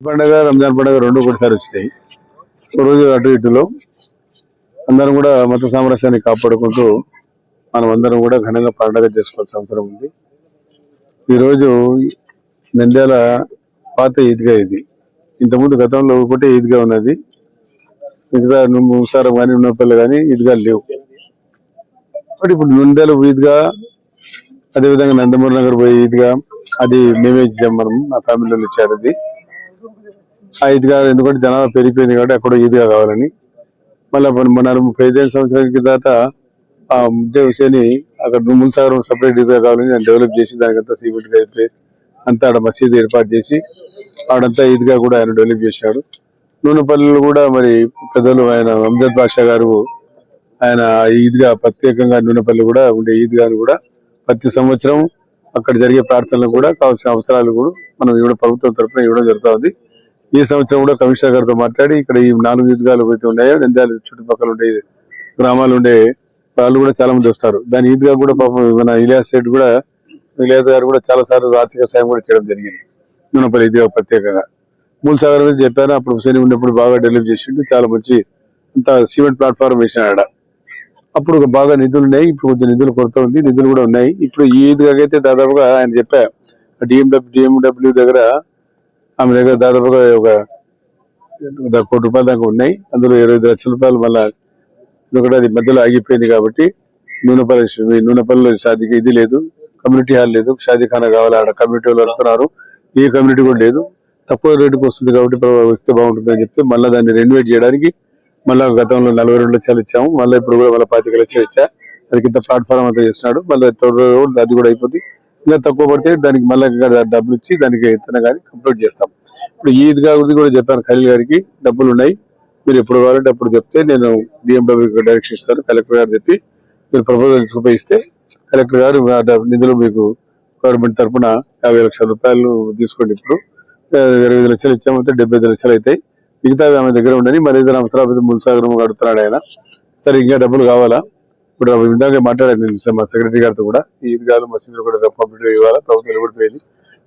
పండుగ రంజాన్ పండుగ రెండు ఒకటిసారి వచ్చినాయి. ఒక రోజు అటు ఇటులో అందరం కూడా మత సామరస్యాన్ని కాపాడుకుంటూ మనం అందరం కూడా ఘనంగా పండుగ చేసుకోవాల్సిన అవసరం ఉంది. ఈరోజు నంద్యాల పాత ఈద్గా ఇది. ఇంతకుముందు గతంలో ఒకటే ఈద్గా ఉన్నది. మిగతా ముసారం కానీ ఉన్నపల్లి కానీ ఈద్గా లేవు. బట్ ఇప్పుడు నంద్యాల ఈద్గా, అదేవిధంగా నందమూరి నగర్ పోయి ఈద్గా, అది మేమే ఇచ్చాం. మనం మా ఫ్యామిలీలో ఇచ్చారు. అది ఆ ఈద్గా ఎందుకంటే జనాభా పెరిగిపోయింది కాబట్టి అక్కడ ఈద్గా కావాలని మళ్ళీ మన 35 సంవత్సరాల కిందట ఆ ముద్దే హుసేని అక్కడ మున్సాగరం సపరేట్ ఈద్గా కావాలని నేను డెవలప్ చేసి దానికంతా సిమెంట్ అయిపోయి అంతా ఆడ మసీదు ఏర్పాటు చేసి ఆడంతా ఈద్గా కూడా ఆయన డెవలప్ చేశాడు. నూనెపల్లిలో కూడా మరి పెద్దలు ఆయన అమ్జద్ బాషా గారు ఆయన ఈద్గా ప్రత్యేకంగా నూనెపల్లి కూడా ఉండే ఈద్గాను కూడా ప్రతి సంవత్సరం అక్కడ జరిగే ప్రార్థనలు కూడా కావాల్సిన అవసరాలు కూడా మనం ఇవ్వడం ప్రభుత్వం తరఫున ఇవ్వడం జరుగుతుంది. ఈ సంవత్సరం కూడా కమిషనర్ గారితో మాట్లాడి ఇక్కడ ఈ 4 ఈద్గాలు అయితే ఉన్నాయో నంద్యాల చుట్టుపక్కల ఉండే గ్రామాలు ఉండే వాళ్ళు కూడా చాలా మంది వస్తారు. దాని ఈద్గా కూడా పాపం మన ఇలియాస్ గారు కూడా చాలా సార్లు ఆర్థిక సాయం కూడా చేయడం జరిగింది. నూనెపల్లి ఈద్గా ప్రత్యేకంగా మూలసాగర్ మీద చెప్పాను. అప్పుడు హుసేన్ ఉన్నప్పుడు బాగా డెవలప్ చేసిండు. చాలా మంచి అంత సిమెంట్ ప్లాట్ఫామ్ వేసినాడు. అప్పుడు బాగా నిధులు ఉన్నాయి. ఇప్పుడు కొంచెం నిధులు కొరత ఉంది. నిధులు కూడా ఉన్నాయి. ఇప్పుడు ఈ ఈద్గా అయితే దాదాపుగా ఆయన చెప్పా డిఎండబ్ల్యూ దగ్గర ఆమె దగ్గర దాదాపుగా ఒక ₹1 కోటి దాకా ఉన్నాయి. అందులో 25 లక్షల రూపాయలు మళ్ళా ఎందుకంటే అది మధ్యలో ఆగిపోయింది కాబట్టి నూనెపల్లిలో షాదీకి ఇది లేదు, కమ్యూనిటీ హాల్ లేదు, షాదీఖానా కావాలి. ఆడ కమ్యూనిటీ వాళ్ళు వస్తున్నారు. ఏ కమ్యూనిటీ కూడా లేదు. తక్కువ రేటుకు వస్తుంది కాబట్టి వస్తే బాగుంటుంది అని చెప్తే మళ్ళీ దాన్ని రెనోవేట్ చేయడానికి మళ్ళీ గతంలో 42 లక్షలు ఇచ్చాము. మళ్ళీ ఇప్పుడు కూడా మళ్ళీ 25 లక్షలు ఇచ్చా. అది కింద ప్లాట్ఫామ్ అంతా చేసినాడు. మళ్ళీ అది కూడా అయిపోతుంది. ఇంకా తక్కువ పడితే దానికి మళ్ళీ డబ్బులు ఇచ్చి దానికి ఇతన కానీ కంప్లీట్ చేస్తాం. ఇప్పుడు ఈ ఈద్గా గురించి కూడా చెప్పాను ఖలీల్ గారికి, డబ్బులు ఉన్నాయి, మీరు ఎప్పుడు కావాలంటే అప్పుడు చెప్తే నేను డిఎండబ్ల్యూకి డైరెక్షన్ ఇస్తాను. కలెక్టర్ గారు చెప్పి మీరు ప్రపోజల్ తీసుకుపోయి ఇస్తే కలెక్టర్ గారు నిధులు మీకు గవర్నమెంట్ తరఫున 50 లక్షల రూపాయలు తీసుకోండి. ఇప్పుడు 25 లక్షలు ఇచ్చామంటే 75 లక్షలు అవుతాయి. మిగతా ఆమె దగ్గర ఉండని మరి ఏదైనా అవసరాలు మున్సాగరం అడుగుతున్నాడు ఆయన. సరే ఇంకా డబ్బులు కావాలా? ఇప్పుడు ఇందాక మాట్లాడాను మా సెక్రటరీ గారితో కూడా ఈద్గాలు మసీదులు కూడా కంప్లీట్ ఇవ్వాలా, ప్రభుత్వం ఇవ్వడిపోయింది.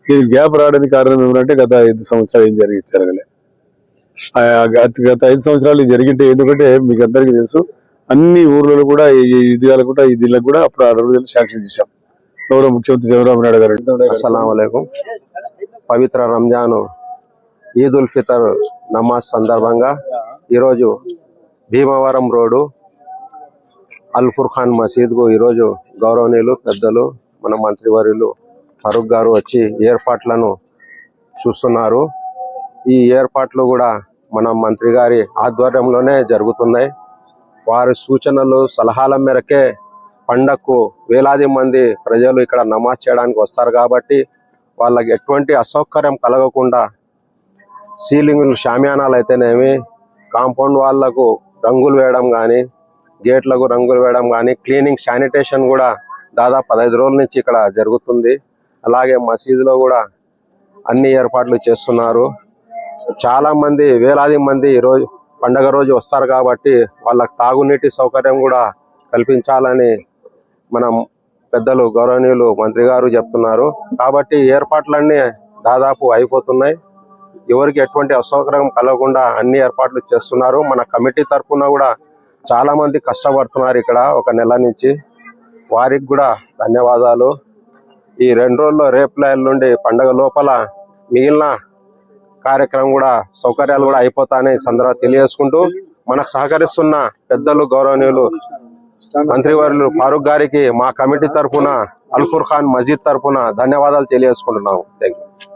దీనికి గ్యాప్ రావడానికి కారణం ఏమంటే గత 5 సంవత్సరాలు ఏం జరగలే. గత 5 సంవత్సరాలు జరిగింటే ఎందుకంటే మీకు అందరికీ తెలుసు అన్ని ఊర్లలో కూడా ఈ ఈద్గాలు కూడా ఈ దీనికి కూడా అప్పుడు 60 శాంక్షన్ చేశాం. గౌరవ ముఖ్యమంత్రి చంద్రబాబు నాయుడు గారు. అస్సలాము అలైకుం. పవిత్ర రంజాన్ ఈద్ ఉల్ ఫితర్ నమాజ్ సందర్భంగా ఈరోజు భీమవరం రోడ్డు అల్ ఫుర్ఖాన్ మసీద్కు ఈరోజు గౌరవనీయులు పెద్దలు మన మంత్రివర్యులు ఫరూక్ గారు వచ్చి ఏర్పాట్లను చూస్తున్నారు. ఈ ఏర్పాట్లు కూడా మన మంత్రి గారి ఆధ్వర్యంలోనే జరుగుతున్నాయి. వారి సూచనలు సలహాల మేరకే పండగకు వేలాది మంది ప్రజలు ఇక్కడ నమాజ్ చేయడానికి వస్తారు కాబట్టి వాళ్ళకి ఎటువంటి అసౌకర్యం కలగకుండా సీలింగులు షామియానాలు అయితేనేమి, కాంపౌండ్ వాళ్లకు రంగులు వేయడం కానీ, గేట్లకు రంగులు వేయడం కానీ, క్లీనింగ్ శానిటేషన్ కూడా దాదాపు 15 రోజుల నుంచి ఇక్కడ జరుగుతుంది. అలాగే మసీదులో కూడా అన్ని ఏర్పాట్లు చేస్తున్నారు. చాలా మంది వేలాది మంది ఈరోజు పండగ రోజు వస్తారు కాబట్టి వాళ్ళకి తాగునీటి సౌకర్యం కూడా కల్పించాలని మనం పెద్దలు గౌరవనీయులు మంత్రి గారు చెప్తున్నారు. కాబట్టి ఏర్పాట్లన్నీ దాదాపు అయిపోతున్నాయి. ఎవరికి ఎటువంటి అసౌకర్యం కలగకుండా అన్ని ఏర్పాట్లు చేస్తున్నారు. మన కమిటీ తరఫున కూడా చాలా మంది కష్టపడుతున్నారు ఇక్కడ 1 నెల నుంచి. వారికి కూడా ధన్యవాదాలు. ఈ 2 రోజుల్లో రేపు నుండి పండగ లోపల మిగిలిన కార్యక్రమం కూడా సౌకర్యాలు కూడా అయిపోతాయని సందర్భంగా తెలియజేసుకుంటూ మనకు సహకరిస్తున్న పెద్దలు గౌరవనీయులు మంత్రివర్యులు ఫారూక్ గారికి మా కమిటీ తరఫున అల్ ఫుర్ఖాన్ మస్జిద్ తరఫున ధన్యవాదాలు తెలియజేసుకుంటున్నాము. Thank you.